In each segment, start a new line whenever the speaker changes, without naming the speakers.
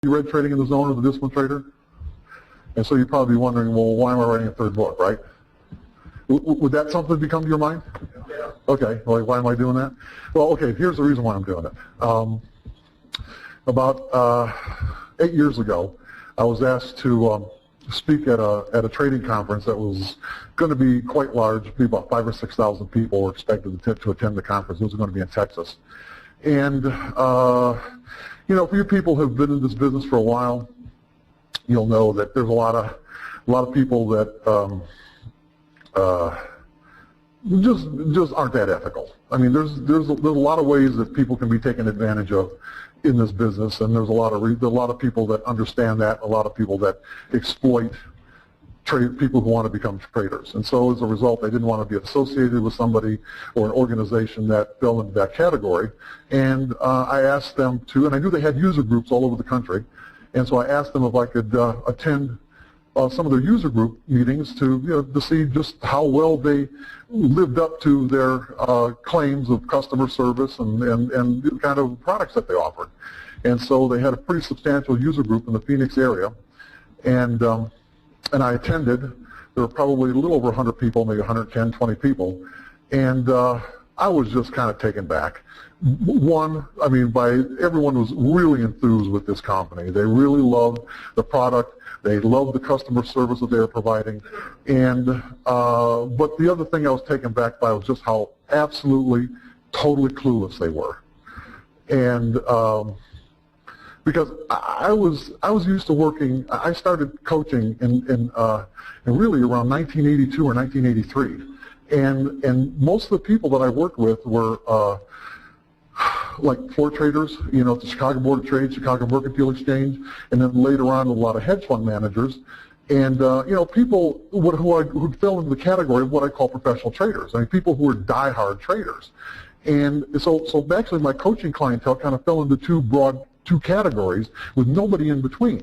you read Trading in the Zone or The Disciplined Trader? And so you'd probably be wondering, well, why am I writing a third book, right? Would that something become to your mind? Yeah. Okay, well, why am I doing that? Well, okay, here's the reason why I'm doing it. About 8 years ago, I was asked to speak at a trading conference that was going to be quite large. Be about 5,000 or 6,000 people were expected to attend the conference. It was going to be in Texas. And, you know, if you people have been in this business for a while, you'll know that there's a lot of people that just aren't that ethical. I mean, there's a lot of ways that people can be taken advantage of in this business, and there's a lot of people that understand that, a lot of people that exploit people who want to become traders. And so as a result, I didn't want to be associated with somebody or an organization that fell into that category. And I asked them to, and I knew they had user groups all over the country, and so I asked them if I could attend some of their user group meetings to, you know, to see just how well they lived up to their claims of customer service and the kind of products that they offered. And so they had a pretty substantial user group in the Phoenix area, and I attended. There were probably a little over 100 people, maybe 110, 20 people, and I was just kind of taken back. One, I mean, everyone was really enthused with this company. They really loved the product. They loved the customer service that they were providing. And but the other thing I was taken back by was just how absolutely, totally clueless they were. And because I was used to working. I started coaching in really around 1982 or 1983, and most of the people that I worked with were like floor traders, you know, at the Chicago Board of Trade, Chicago Mercantile Exchange, and then later on a lot of hedge fund managers, and you know, people who fell into the category of what I call professional traders. I mean, people who are die-hard traders. And so actually my coaching clientele kind of fell into two categories with nobody in between.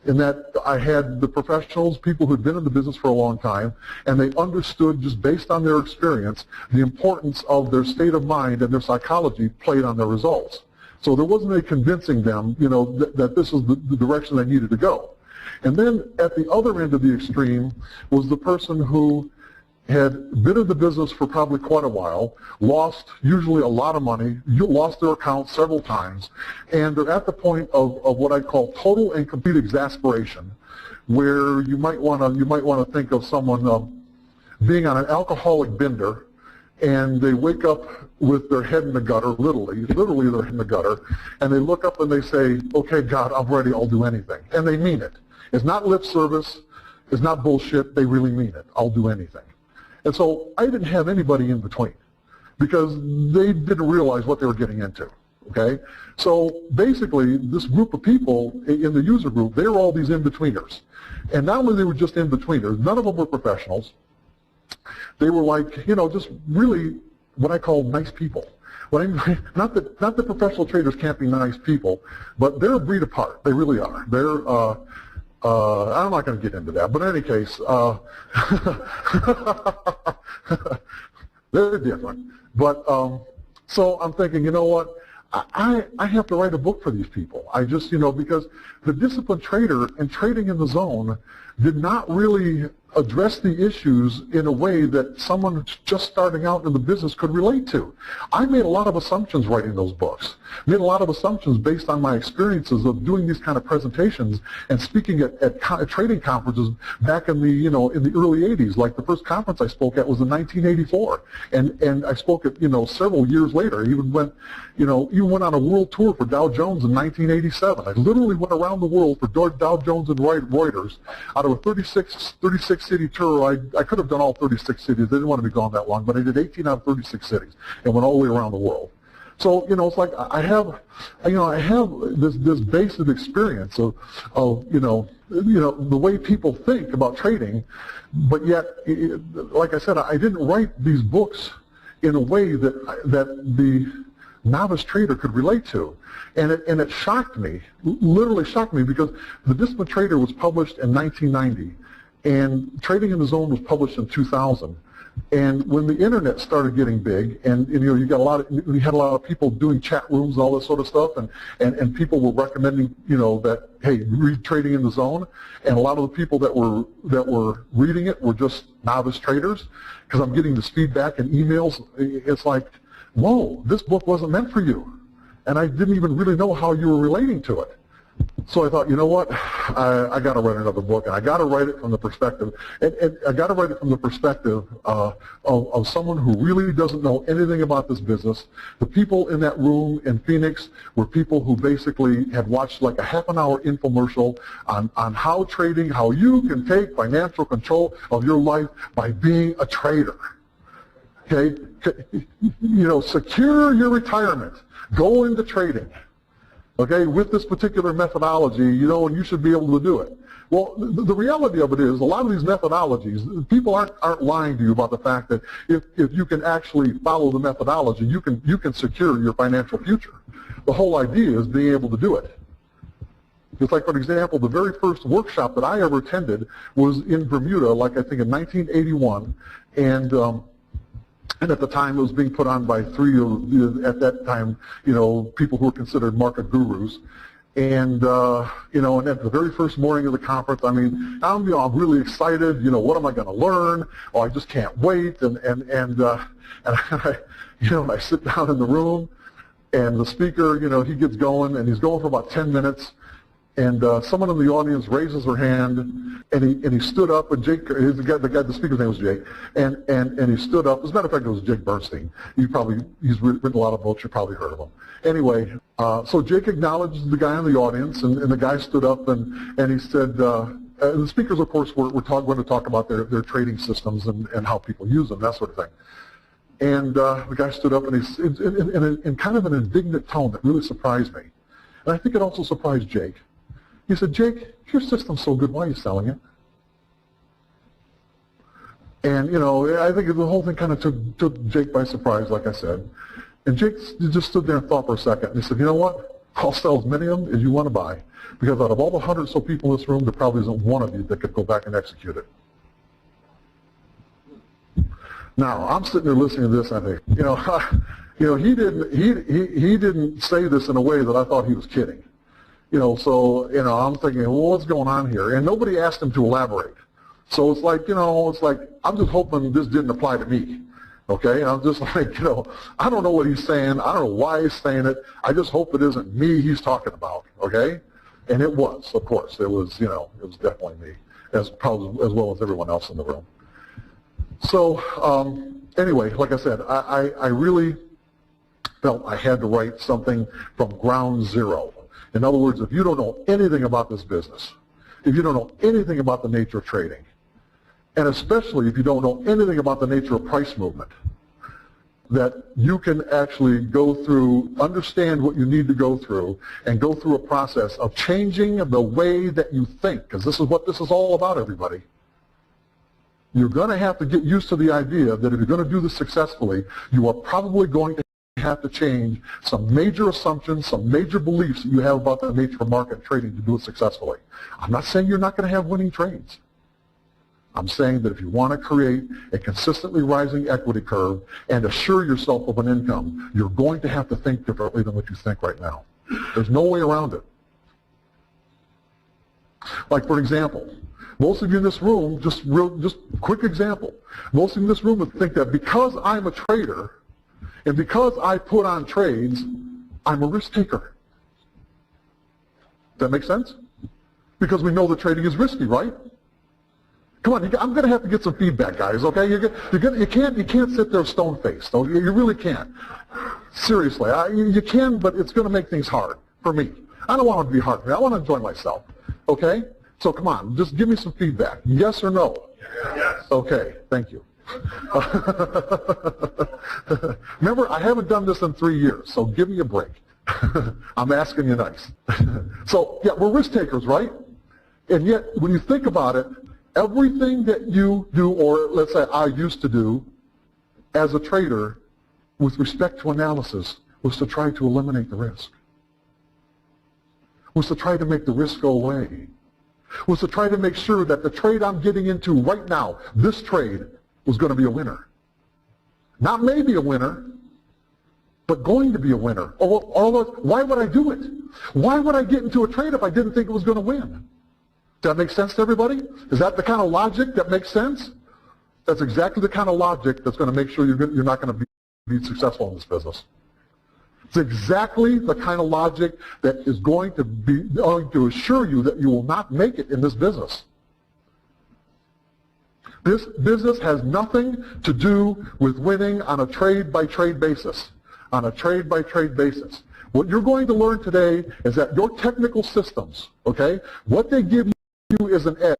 In that I had the professionals, people who had been in the business for a long time, and they understood, just based on their experience, the importance of their state of mind and their psychology played on their results. So there wasn't any convincing them, you know, that this was the direction they needed to go. And then at the other end of the extreme was the person who had been in the business for probably quite a while, lost usually a lot of money, lost their account several times, and they're at the point of what I call total and complete exasperation, where you might want to think of someone being on an alcoholic bender, and they wake up with their head in the gutter, literally their head in the gutter, and they look up and they say, "Okay, God, I'm ready. I'll do anything," and they mean it. It's not lip service. It's not bullshit. They really mean it. I'll do anything. And so I didn't have anybody in between because they didn't realize what they were getting into, okay? So basically, this group of people in the user group, they were all these in-betweeners. And not only they were just in-betweeners, none of them were professionals. They were like, you know, just really what I call nice people. Not that professional traders can't be nice people, but they're a breed apart. They really are. They're I'm not going to get into that, but in any case, they're different. But so I'm thinking, you know what? I have to write a book for these people. I just, you know, because the disciplined trader and Trading in the Zone did not really address the issues in a way that someone just starting out in the business could relate to. I made a lot of assumptions writing those books. Made a lot of assumptions based on my experiences of doing these kind of presentations and speaking at trading conferences back in the, you know, in the early 80s. Like the first conference I spoke at was in 1984, and I spoke at, you know, several years later. Even went on a world tour for Dow Jones in 1987. I literally went around the world for Dow Jones and Reuters. Out of a 36 city tour, I could have done all 36 cities. I didn't want to be gone that long, but I did 18 out of 36 cities and went all the way around the world. So, you know, it's like I have this basic experience of you know the way people think about trading, but yet, like I said, I didn't write these books in a way that the novice trader could relate to, and it shocked me, literally shocked me, because The Disciplined Trader was published in 1990, and Trading in the Zone was published in 2000. And when the internet started getting big, and you know, you had a lot of people doing chat rooms and all this sort of stuff, and people were recommending, you know, that, hey, read Trading in the Zone, and a lot of the people that were reading it were just novice traders, because I'm getting this feedback and emails. It's like, whoa, this book wasn't meant for you, and I didn't even really know how you were relating to it. So I thought, you know what, I got to write another book, and I got to write it from the perspective, and I got to write it from the perspective of someone who really doesn't know anything about this business. The people in that room in Phoenix were people who basically had watched like a half-an-hour infomercial on how trading, how you can take financial control of your life by being a trader. Okay, you know, secure your retirement, go into trading. Okay, with this particular methodology, you know, and you should be able to do it. Well, the reality of it is, a lot of these methodologies, people aren't lying to you about the fact that if you can actually follow the methodology, you can secure your financial future. The whole idea is being able to do it. Just like, for example, the very first workshop that I ever attended was in Bermuda, like I think in 1981, and at the time, it was being put on by three, at that time, you know, people who were considered market gurus. And, you know, and at the very first morning of the conference, I mean, I'm really excited. You know, what am I going to learn? Oh, I just can't wait. And I, you know, I sit down in the room, and the speaker, you know, he gets going, and he's going for about 10 minutes. And someone in the audience raises her hand, and he stood up, and Jake, the speaker's name was Jake, and he stood up. As a matter of fact, it was Jake Bernstein. He's written a lot of books. You've probably heard of him. Anyway, so Jake acknowledged the guy in the audience, and the guy stood up, and he said, the speakers, of course, were going to talk about their trading systems and how people use them, that sort of thing. And the guy stood up, and he's in kind of an indignant tone that really surprised me. And I think it also surprised Jake. He said, Jake, your system's so good, why are you selling it? And, you know, I think the whole thing kind of took Jake by surprise, like I said. And Jake just stood there and thought for a second. And he said, you know what? I'll sell as many of them as you want to buy. Because out of all the 100 or so people in this room, there probably isn't one of you that could go back and execute it. Now, I'm sitting there listening to this, and I think, you know, he didn't say this in a way that I thought he was kidding. You know, so, you know, I'm thinking, well, what's going on here? And nobody asked him to elaborate. So it's like, you know, I'm just hoping this didn't apply to me. Okay? I'm just like, you know, I don't know what he's saying. I don't know why he's saying it. I just hope it isn't me he's talking about. Okay? And it was, of course. It was, you know, it was definitely me, as well as everyone else in the room. So, anyway, like I said, I really felt I had to write something from ground zero. In other words, if you don't know anything about this business, if you don't know anything about the nature of trading, and especially if you don't know anything about the nature of price movement, that you can actually go through, understand what you need to go through, and go through a process of changing the way that you think, because this is what this is all about, everybody. You're going to have to get used to the idea that if you're going to do this successfully, you are probably going to have to change some major assumptions, some major beliefs that you have about the nature of market trading to do it successfully. I'm not saying you're not going to have winning trades. I'm saying that if you want to create a consistently rising equity curve and assure yourself of an income, you're going to have to think differently than what you think right now. There's no way around it. Like, for example, most of you in this room, just quick example, most of you in this room would think that because I'm a trader, and because I put on trades, I'm a risk taker. Does that make sense? Because we know that trading is risky, right? Come on, I'm going to have to get some feedback, guys. Okay, you can't sit there stone-faced. You really can't. Seriously, you can, but it's going to make things hard for me. I don't want it to be hard for me. I want to enjoy myself. Okay, so come on, just give me some feedback. Yes or no? Yes. Okay, thank you. Remember, I haven't done this in 3 years, so give me a break. I'm asking you nice. So, yeah, we're risk takers, right? And yet, when you think about it, everything that you do, or let's say I used to do as a trader with respect to analysis, was to try to eliminate the risk. Was to try to make the risk go away. Was to try to make sure that the trade I'm getting into right now, this trade, was going to be a winner. Not maybe a winner, but going to be a winner. Or why would I do it? Why would I get into a trade if I didn't think it was going to win? Does that make sense to everybody? Is that the kind of logic that makes sense? That's exactly the kind of logic that's going to make sure you're not going to be successful in this business. It's exactly the kind of logic that is going to assure you that you will not make it in this business. This business has nothing to do with winning on a trade-by-trade basis. On a trade-by-trade basis. What you're going to learn today is that your technical systems, okay, what they give you is an edge.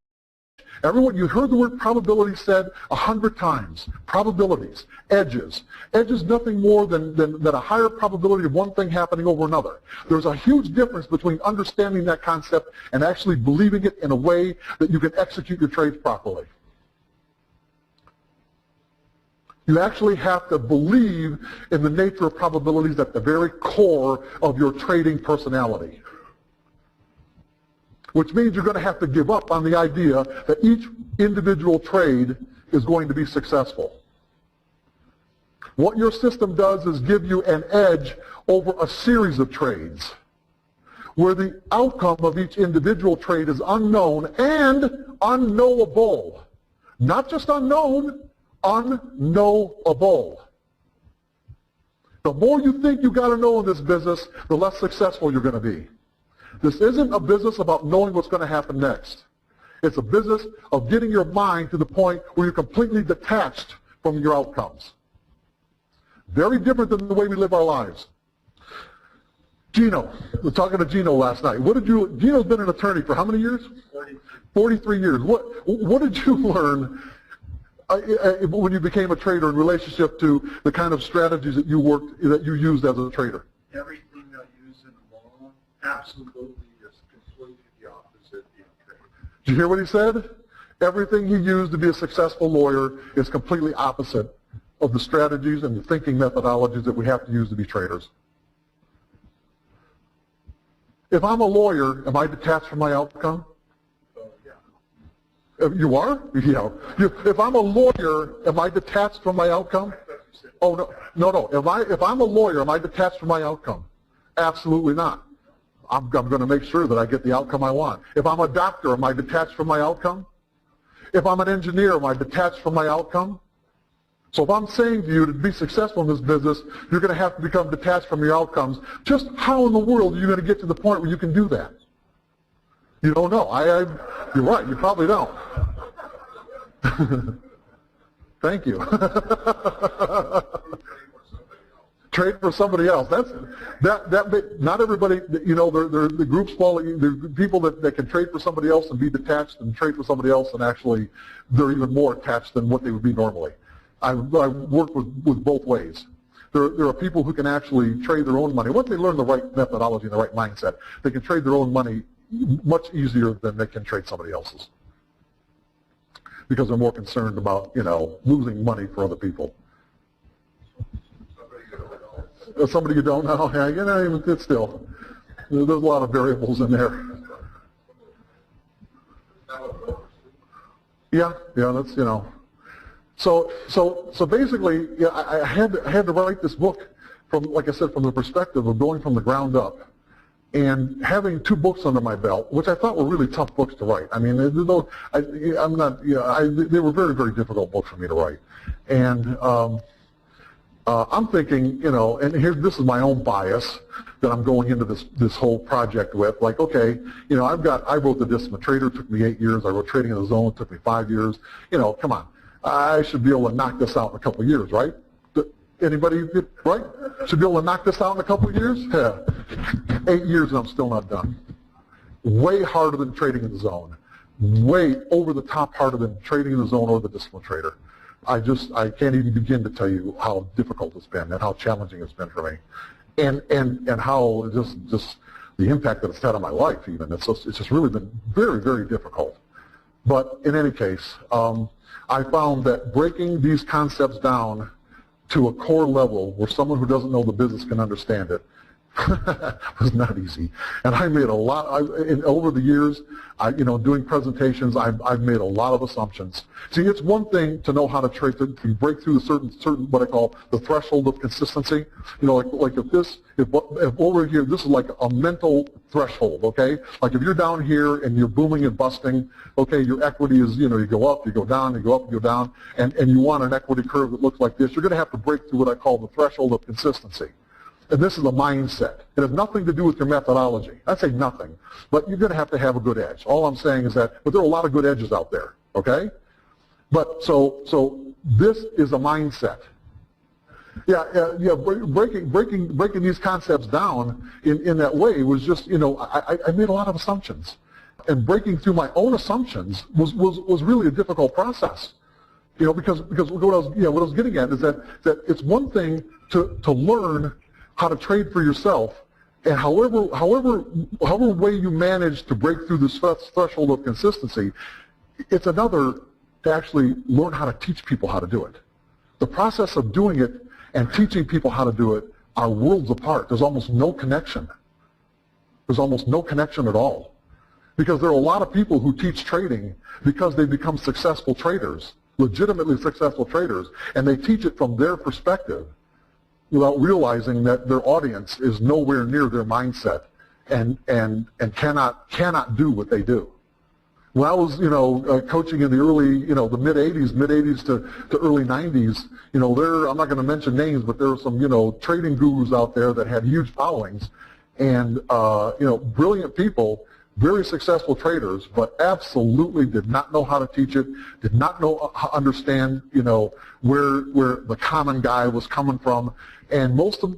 Everyone, you heard the word probability said 100 times. Probabilities, edges. Edge is nothing more than a higher probability of one thing happening over another. There's a huge difference between understanding that concept and actually believing it in a way that you can execute your trades properly. You actually have to believe in the nature of probabilities at the very core of your trading personality. Which means you're going to have to give up on the idea that each individual trade is going to be successful. What your system does is give you an edge over a series of trades where the outcome of each individual trade is unknown and unknowable. Not just unknown, unknowable. The more you think you got to know in this business, the less successful you're going to be. This isn't a business about knowing what's going to happen next. It's a business of getting your mind to the point where you're completely detached from your outcomes. Very different than the way we live our lives. Gino, I was talking to Gino last night. Gino's been an attorney for how many years? 43 years. What did you learn when you became a trader in relationship to the kind of strategies that you used as a trader?
Everything I use in law absolutely is completely the opposite in trade.
Did you hear what he said? Everything he used to be a successful lawyer is completely opposite of the strategies and the thinking methodologies that we have to use to be traders. If I'm a lawyer, am I detached from my outcome?
Yeah.
You are? Yeah. If I'm a lawyer, am I detached from my outcome? Oh, no. If I'm a lawyer, am I detached from my outcome? Absolutely not. I'm going to make sure that I get the outcome I want. If I'm a doctor, am I detached from my outcome? If I'm an engineer, am I detached from my outcome? So if I'm saying to you to be successful in this business, you're going to have to become detached from your outcomes. Just how in the world are you going to get to the point where you can do that? You don't know. You're right. You probably don't. Thank you. Trade for somebody else. Not everybody. You know, the groups fall. The people that can trade for somebody else and be detached and trade for somebody else, and actually they're even more attached than what they would be normally. I work with both ways. There are people who can actually trade their own money. Once they learn the right methodology and the right mindset, they can trade their own money much easier than they can trade somebody else's, because they're more concerned about, you know, losing money for other people. Somebody you don't know? Yeah, you know, it's still, there's a lot of variables in there. Yeah, that's, you know. So basically, yeah, I had to write this book from, like I said, from the perspective of going from the ground up, and having 2 books under my belt, which I thought were really tough books to write. I mean, they were very, very difficult books for me to write. And I'm thinking, you know, and this is my own bias that I'm going into this whole project with. Like, okay, you know, I wrote The Disciplined Trader. It took me 8 years. I wrote Trading in the Zone. It took me 5 years. You know, come on. I should be able to knock this out in a couple of years, right? Anybody, right? Should be able to knock this out in a couple of years? Yeah. 8 years and I'm still not done. Way harder than Trading in the Zone. Way over the top harder than Trading in the Zone or The Disciplined Trader. I can't even begin to tell you how difficult it's been and how challenging it's been for me. And how just the impact that it's had on my life even. It's just really been very, very difficult. But in any case, I found that breaking these concepts down to a core level where someone who doesn't know the business can understand it It was not easy. And I made a lot, over the years, doing presentations, I've made a lot of assumptions. See, it's one thing to know how to trade, to break through a certain, what I call the threshold of consistency. Like if over here, this is like a mental threshold, okay? Like if you're down here and you're booming and busting, okay, your equity is, you go up, you go down, you go up, you go down, and you want an equity curve that looks like this, you're going to have to break through what I call the threshold of consistency. And this is a mindset. It has nothing to do with your methodology. I'd say nothing. But you're going to have a good edge. All I'm saying is that, but there are a lot of good edges out there, okay? But so this is a mindset. Breaking these concepts down in that way was just, I made a lot of assumptions. And breaking through my own assumptions was really a difficult process. Because what I was getting at is that it's one thing to learn how to trade for yourself, and however way you manage to break through this threshold of consistency, it's another to actually learn how to teach people how to do it. The process of doing it and teaching people how to do it are worlds apart. There's almost no connection. There's almost no connection at all. Because there are a lot of people who teach trading because they become successful traders, legitimately successful traders, and they teach it from their perspective, without realizing that their audience is nowhere near their mindset and cannot do what they do. When I was, coaching in the early, the mid 80s to early 90s, I'm not going to mention names, but there were some, trading gurus out there that had huge followings, and, brilliant people, very successful traders, but absolutely did not know how to teach it, did not understand, where the common guy was coming from, and most of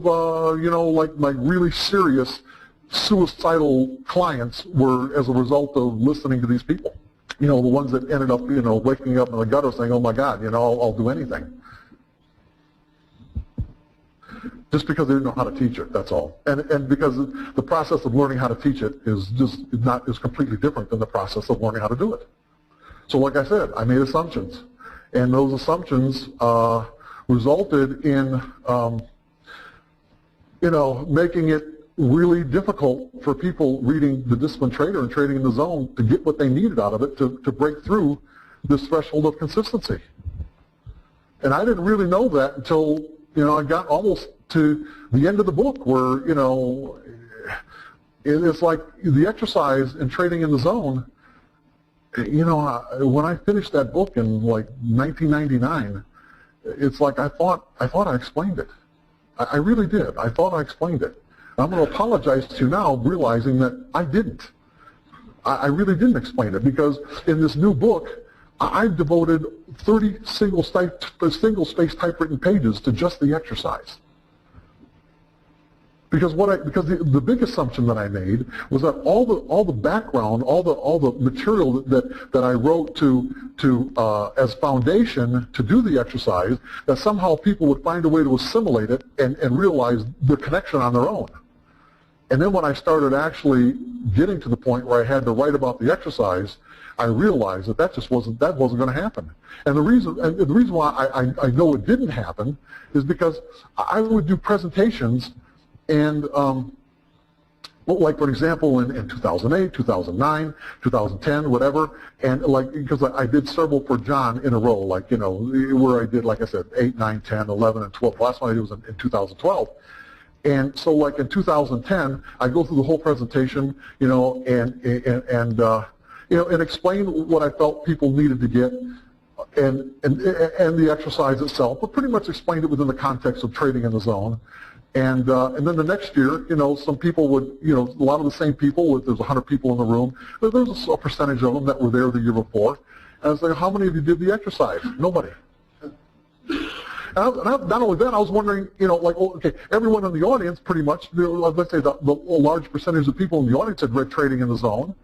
like really serious suicidal clients were as a result of listening to these people. The ones that ended up, waking up in the gutter saying, "Oh my God, I'll do anything." Just because they didn't know how to teach it, that's all. And because the process of learning how to teach it is completely different than the process of learning how to do it. So like I said, I made assumptions. And those assumptions resulted in, making it really difficult for people reading The Disciplined Trader and Trading in the Zone to get what they needed out of it to break through this threshold of consistency. And I didn't really know that until, I got almost to the end of the book where, it's like the exercise in Trading in the Zone, when I finished that book in like 1999, it's like I thought I explained it. I really did. I thought I explained it. I'm going to apologize to you now, realizing that I didn't. I really didn't explain it, because in this new book, I've devoted 30 single-space typewritten pages to just the exercise. Because the big assumption that I made was that all the background, all the material that I wrote as foundation to do the exercise, that somehow people would find a way to assimilate it and realize the connection on their own. And then when I started actually getting to the point where I had to write about the exercise, I realized that wasn't going to happen. And the reason why I know it didn't happen is because I would do presentations, and like for example in 2008, 2009, 2010, whatever, and because I did several for John in a row, where I did, like I said, 8, 9, 10, 11, and 12. The last one I did was in 2012. And so like in 2010, I go through the whole presentation, and explain what I felt people needed to get, and the exercise itself, but pretty much explained it within the context of Trading in the Zone. And then the next year, some people would, a lot of the same people, there's 100 people in the room, there's a percentage of them that were there the year before. And I was like, how many of you did the exercise? Nobody. And not only that, I was wondering, okay, everyone in the audience pretty much, let's say the large percentage of people in the audience had read Trading in the Zone.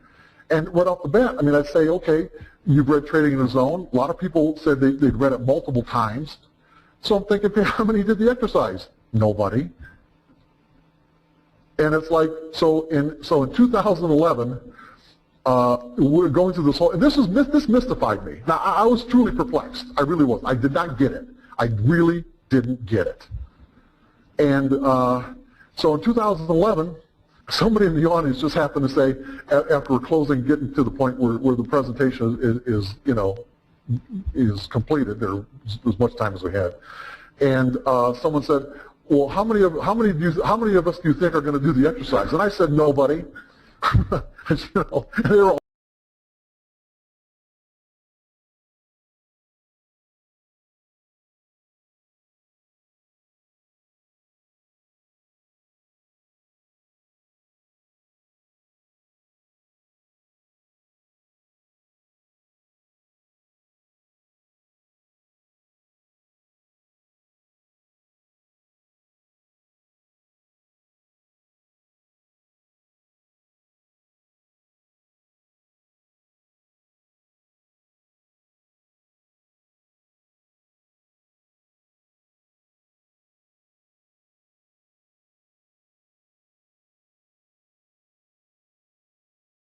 And right off the bat, I'd say, okay, you've read Trading in the Zone. A lot of people said they'd read it multiple times. So I'm thinking, okay, how many did the exercise? Nobody. And it's like, so in 2011, we're going through this whole, and this mystified me. Now, I was truly perplexed. I really was. I did not get it. I really didn't get it. And So in 2011, somebody in the audience just happened to say, after we're closing, getting to the point where the presentation is completed, or as much time as we had, and someone said, well, how many of us do you think are going to do the exercise? And I said, nobody. They were all